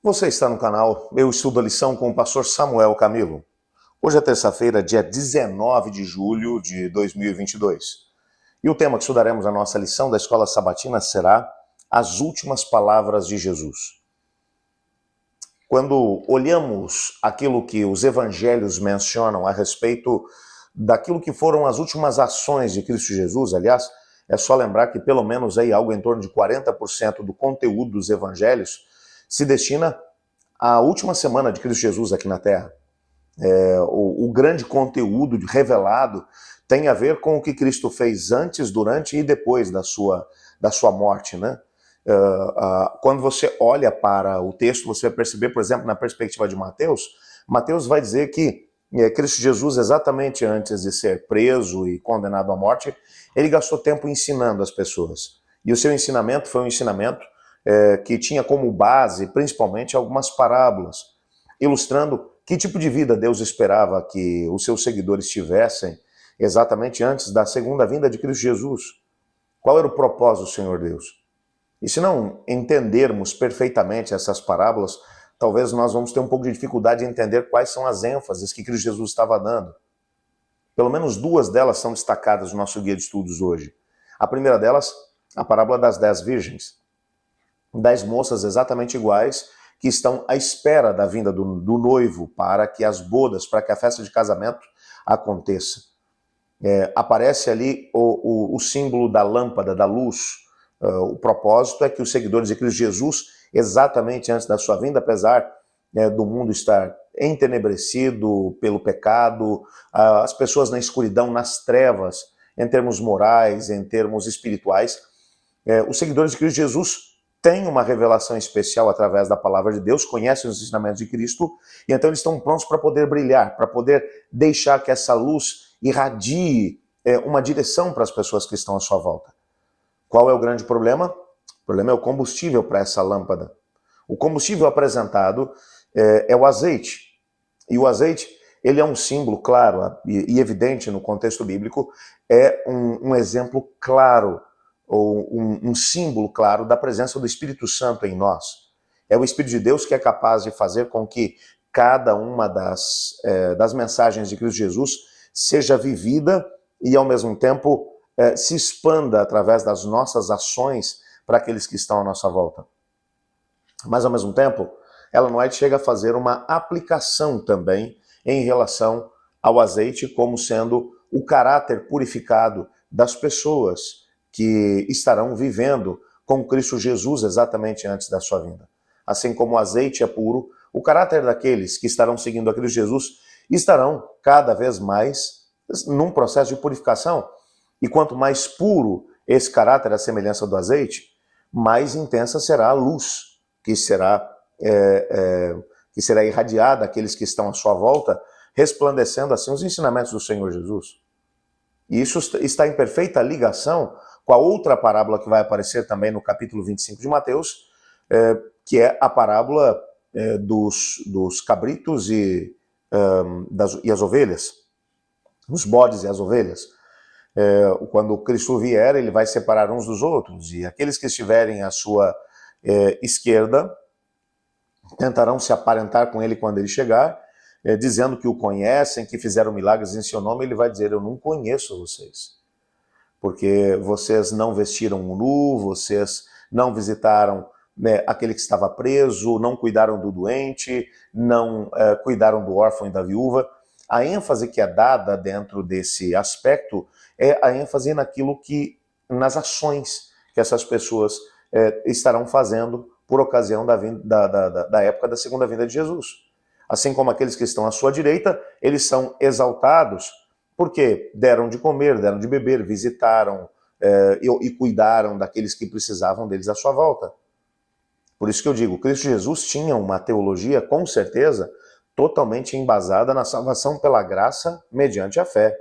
Você está no canal Eu Estudo a Lição com o pastor Samuel Camilo. Hoje é terça-feira, dia 19 de julho de 2022. E o tema que estudaremos na nossa lição da Escola Sabatina será As Últimas Palavras de Jesus. Quando olhamos aquilo que os evangelhos mencionam a respeito daquilo que foram as últimas ações de Cristo Jesus, aliás, é só lembrar que pelo menos aí algo em torno de 40% do conteúdo dos evangelhos se destina à última semana de Cristo Jesus aqui na Terra. O grande conteúdo revelado tem a ver com o que Cristo fez antes, durante e depois da sua morte, né? Quando você olha para o texto, você vai perceber, por exemplo, na perspectiva de Mateus vai dizer que Cristo Jesus, exatamente antes de ser preso e condenado à morte, ele gastou tempo ensinando as pessoas. E o seu ensinamento foi um ensinamento que tinha como base, principalmente, algumas parábolas, ilustrando que tipo de vida Deus esperava que os seus seguidores tivessem exatamente antes da segunda vinda de Cristo Jesus. Qual era o propósito do Senhor Deus? E se não entendermos perfeitamente essas parábolas, talvez nós vamos ter um pouco de dificuldade em entender quais são as ênfases que Cristo Jesus estava dando. Pelo menos duas delas são destacadas no nosso guia de estudos hoje. A primeira delas, a parábola das 10 virgens. 10 moças exatamente iguais que estão à espera da vinda do noivo para que as bodas, para que a festa de casamento aconteça. Aparece ali o símbolo da lâmpada, da luz. O propósito é que os seguidores de Cristo Jesus, exatamente antes da sua vinda, apesar do mundo estar entenebrecido pelo pecado, as pessoas na escuridão, nas trevas, em termos morais, em termos espirituais, os seguidores de Cristo Jesus têm uma revelação especial através da palavra de Deus, conhecem os ensinamentos de Cristo, e então eles estão prontos para poder brilhar, para poder deixar que essa luz irradie uma direção para as pessoas que estão à sua volta. Qual é o grande problema? O problema é o combustível para essa lâmpada. O combustível apresentado é o azeite. E o azeite, ele é um símbolo claro e evidente no contexto bíblico, é um exemplo claro, ou um símbolo claro da presença do Espírito Santo em nós. É o Espírito de Deus que é capaz de fazer com que cada uma das mensagens de Cristo Jesus seja vivida e, ao mesmo tempo, se expanda através das nossas ações para aqueles que estão à nossa volta. Mas, ao mesmo tempo, Ellen White chega a fazer uma aplicação também em relação ao azeite como sendo o caráter purificado das pessoas que estarão vivendo com Cristo Jesus exatamente antes da sua vinda. Assim como o azeite é puro, o caráter daqueles que estarão seguindo a Cristo Jesus estarão cada vez mais num processo de purificação. E quanto mais puro esse caráter, a semelhança do azeite, mais intensa será a luz que será irradiada àqueles que estão à sua volta, resplandecendo assim os ensinamentos do Senhor Jesus. E isso está em perfeita ligação com a outra parábola que vai aparecer também no capítulo 25 de Mateus, que é a parábola dos cabritos e as ovelhas, os bodes e as ovelhas. Quando Cristo vier, ele vai separar uns dos outros, e aqueles que estiverem à sua esquerda tentarão se aparentar com ele quando ele chegar, dizendo que o conhecem, que fizeram milagres em seu nome. Ele vai dizer: eu não conheço vocês, porque vocês não vestiram o nu, vocês não visitaram aquele que estava preso, não cuidaram do doente, não cuidaram do órfão e da viúva. A ênfase que é dada dentro desse aspecto é a ênfase nas ações que essas pessoas estarão fazendo por ocasião da época da segunda vinda de Jesus. Assim como aqueles que estão à sua direita, eles são exaltados porque deram de comer, deram de beber, visitaram e cuidaram daqueles que precisavam deles à sua volta. Por isso que eu digo, Cristo Jesus tinha uma teologia, com certeza, totalmente embasada na salvação pela graça mediante a fé.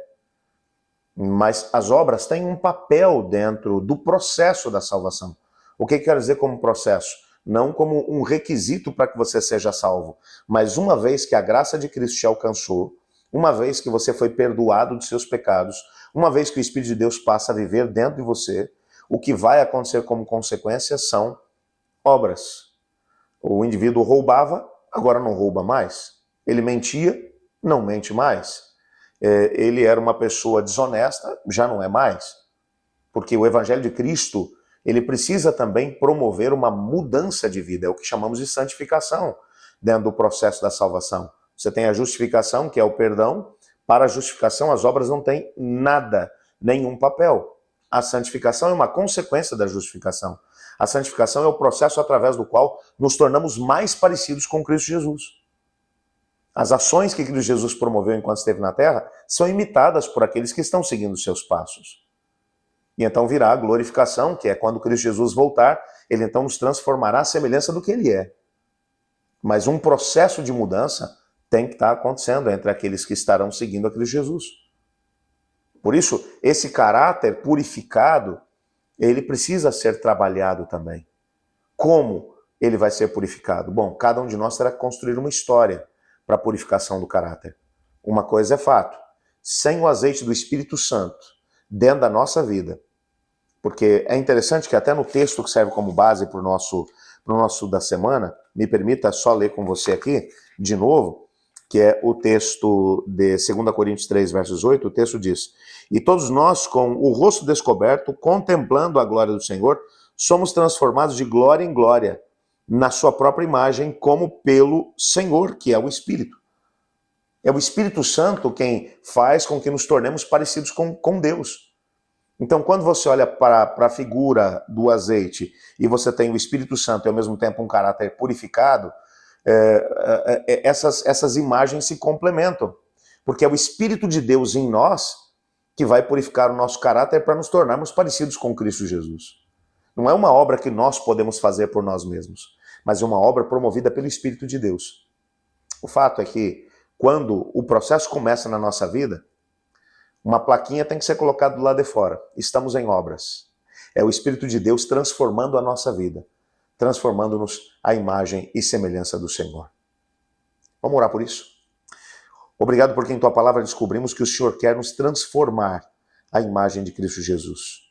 Mas as obras têm um papel dentro do processo da salvação. O que quer dizer como processo? Não como um requisito para que você seja salvo, mas uma vez que a graça de Cristo te alcançou, uma vez que você foi perdoado de seus pecados, uma vez que o Espírito de Deus passa a viver dentro de você, o que vai acontecer como consequência são obras. O indivíduo roubava, agora não rouba mais. Ele mentia, não mente mais. Ele era uma pessoa desonesta, já não é mais. Porque o Evangelho de Cristo, ele precisa também promover uma mudança de vida, é o que chamamos de santificação dentro do processo da salvação. Você tem a justificação, que é o perdão. Para a justificação, as obras não têm nada, nenhum papel. A santificação é uma consequência da justificação. A santificação é o processo através do qual nos tornamos mais parecidos com Cristo Jesus. As ações que Cristo Jesus promoveu enquanto esteve na terra são imitadas por aqueles que estão seguindo os seus passos. E então virá a glorificação, que é quando Cristo Jesus voltar, ele então nos transformará à semelhança do que ele é. Mas um processo de mudança tem que estar acontecendo entre aqueles que estarão seguindo a Cristo Jesus. Por isso, esse caráter purificado, ele precisa ser trabalhado também. Como ele vai ser purificado? Bom, cada um de nós terá que construir uma história para a purificação do caráter. Uma coisa é fato, sem o azeite do Espírito Santo dentro da nossa vida, porque é interessante que até no texto que serve como base para o nosso da semana, me permita só ler com você aqui, de novo, que é o texto de 2 Coríntios 3, versos 8, o texto diz: e todos nós, com o rosto descoberto, contemplando a glória do Senhor, somos transformados de glória em glória, na sua própria imagem, como pelo Senhor, que é o Espírito. É o Espírito Santo quem faz com que nos tornemos parecidos com Deus. Então, quando você olha para a figura do azeite e você tem o Espírito Santo e ao mesmo tempo um caráter purificado, essas imagens se complementam. Porque é o Espírito de Deus em nós que vai purificar o nosso caráter para nos tornarmos parecidos com Cristo Jesus. Não é uma obra que nós podemos fazer por nós mesmos, mas é uma obra promovida pelo Espírito de Deus. O fato é que, quando o processo começa na nossa vida, uma plaquinha tem que ser colocada do lado de fora. Estamos em obras. É o Espírito de Deus transformando a nossa vida, transformando-nos à imagem e semelhança do Senhor. Vamos orar por isso? Obrigado porque em Tua palavra descobrimos que o Senhor quer nos transformar à imagem de Cristo Jesus.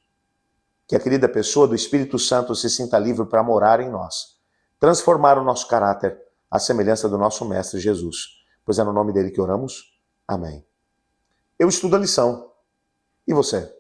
Que a querida pessoa do Espírito Santo se sinta livre para morar em nós, transformar o nosso caráter à semelhança do nosso Mestre Jesus. Pois é no nome dele que oramos. Amém. Eu estudo a lição. E você?